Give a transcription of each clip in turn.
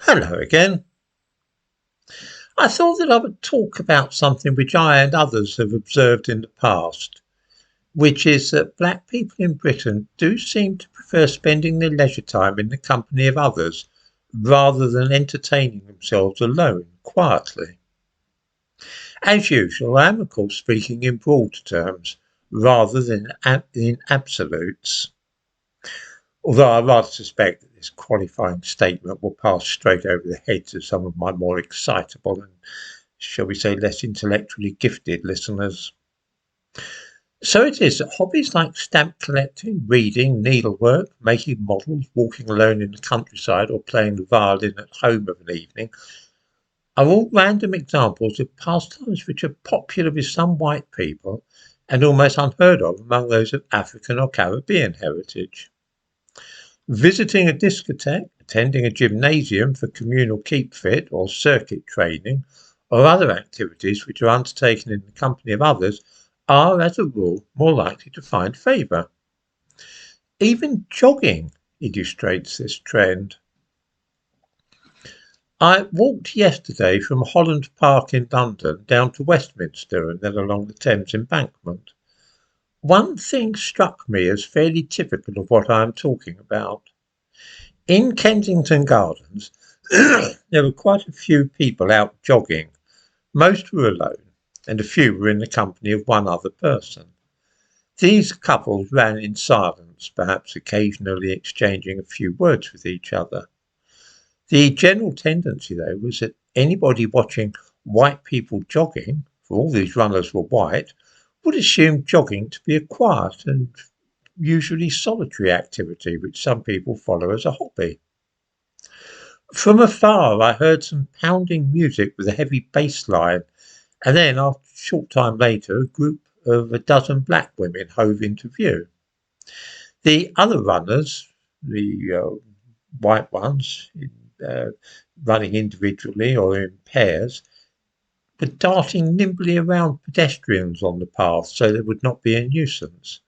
Hello again. I thought that I would talk about something which I and others have observed in the past, which is that black people in Britain do seem to prefer spending their leisure time in the company of others rather than entertaining themselves alone, quietly. As usual, I am of course speaking in broad terms rather than in absolutes, although I rather suspect that this qualifying statement will pass straight over the heads of some of my more excitable and, shall we say, less intellectually gifted listeners. So it is that hobbies like stamp collecting, reading, needlework, making models, walking alone in the countryside, or playing the violin at home of an evening are all random examples of pastimes which are popular with some white people and almost unheard of among those of African or Caribbean heritage. Visiting a discotheque, attending a gymnasium for communal keep fit or circuit training, or other activities which are undertaken in the company of others are, as a rule, more likely to find favour. Even jogging illustrates this trend. I walked yesterday from Holland Park in London down to Westminster and then along the Thames Embankment. One thing struck me as fairly typical of what I am talking about. In Kensington Gardens, there were quite a few people out jogging. Most were alone, and a few were in the company of one other person. These couples ran in silence, perhaps occasionally exchanging a few words with each other. The general tendency, though, was that anybody watching white people jogging, for all these runners were white, would assume jogging to be a quiet and usually solitary activity which some people follow as a hobby. From afar, I heard some pounding music with a heavy bass line, and then, a short time later, a group of a dozen black women hove into view. The other runners, the white ones, uh, running individually or in pairs, were darting nimbly around pedestrians on the path so there would not be a nuisance.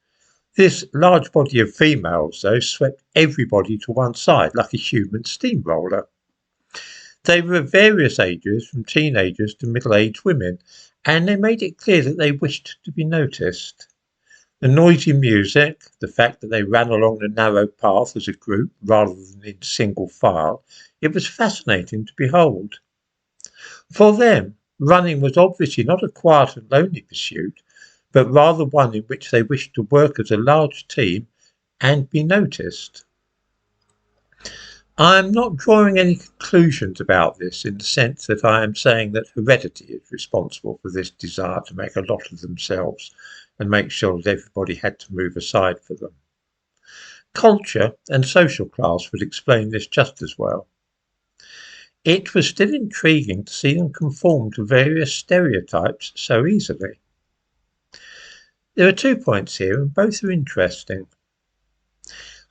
This large body of females, though, swept everybody to one side like a human steamroller. They were of various ages, from teenagers to middle-aged women, and they made it clear that they wished to be noticed. The noisy music, the fact that they ran along the narrow path as a group rather than in single file, it was fascinating to behold. For them, running was obviously not a quiet and lonely pursuit, but rather one in which they wished to work as a large team and be noticed. I am not drawing any conclusions about this in the sense that I am saying that heredity is responsible for this desire to make a lot of themselves and make sure that everybody had to move aside for them. Culture and social class would explain this just as well. It was still intriguing to see them conform to various stereotypes so easily. There are 2 points here, and both are interesting.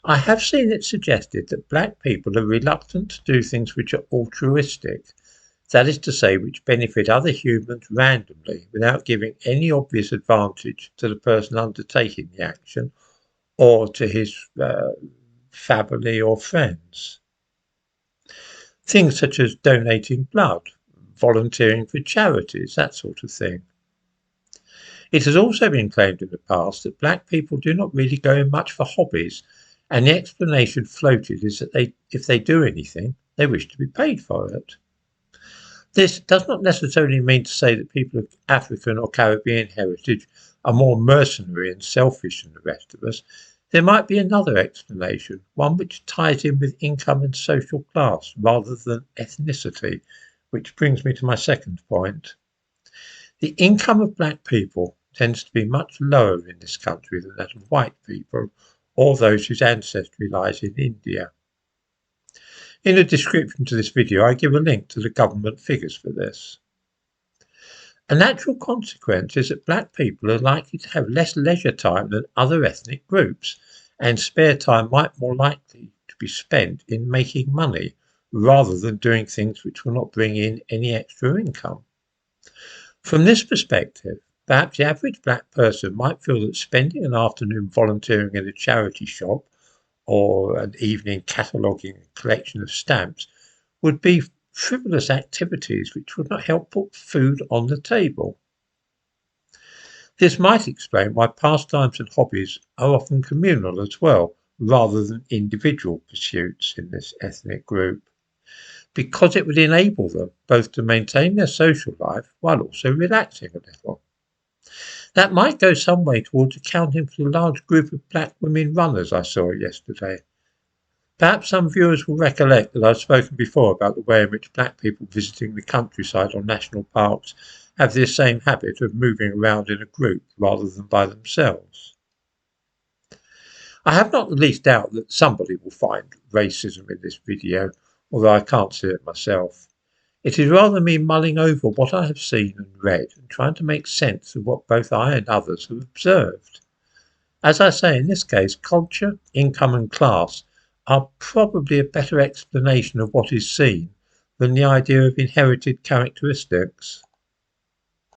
I have seen it suggested that black people are reluctant to do things which are altruistic, that is to say, which benefit other humans randomly without giving any obvious advantage to the person undertaking the action or to his family or friends. Things such as donating blood, volunteering for charities, that sort of thing. It has also been claimed in the past that black people do not really go in much for hobbies, and the explanation floated is that if they do anything, they wish to be paid for it. This does not necessarily mean to say that people of African or Caribbean heritage are more mercenary and selfish than the rest of us. There might be another explanation, one which ties in with income and social class rather than ethnicity, which brings me to my second point. The income of black people tends to be much lower in this country than that of white people or those whose ancestry lies in India. In the description to this video, I give a link to the government figures for this. A natural consequence is that black people are likely to have less leisure time than other ethnic groups, and spare time might more likely to be spent in making money rather than doing things which will not bring in any extra income. From this perspective, perhaps the average black person might feel that spending an afternoon volunteering in a charity shop or an evening cataloguing a collection of stamps would be frivolous activities which would not help put food on the table. This might explain why pastimes and hobbies are often communal as well, rather than individual pursuits in this ethnic group, because it would enable them both to maintain their social life while also relaxing a little. That might go some way towards accounting for the large group of black women runners I saw yesterday. Perhaps some viewers will recollect that I've spoken before about the way in which black people visiting the countryside or national parks have this same habit of moving around in a group rather than by themselves. I have not the least doubt that somebody will find racism in this video, although I can't see it myself. It is rather me mulling over what I have seen and read and trying to make sense of what both I and others have observed. As I say, in this case, culture, income and class are probably a better explanation of what is seen than the idea of inherited characteristics.